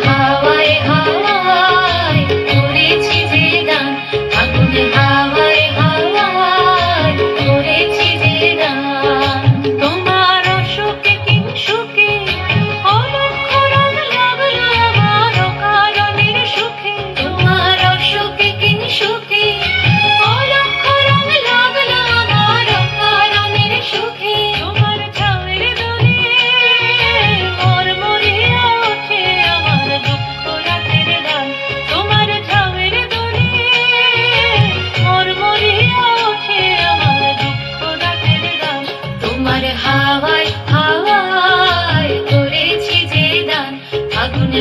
হাওয়ায় হাওয়ায় করেছি যে গান, আগুন হাওয়ায় হাওয়ায় করেছি যে গান। তোমার অসুখে কিংসুখে অলক্ষ রং লাগলো আমার অকারণের সুখে। তোমার অসুখে কিংসুখে অলক্ষ রং লাগলো আমার অকারণের সুখে। তোমার ছাউয়ের দোলে মরমরিয়া ওঠে আমার দুঃখ রাতের গান। তোমার ছাউয়ের দোলে মরমরিয়া ওঠে আমার দুঃখ রাতের গান। তোমার হাওয়ায় হাওয়ায় করেছি যে গান, আগুন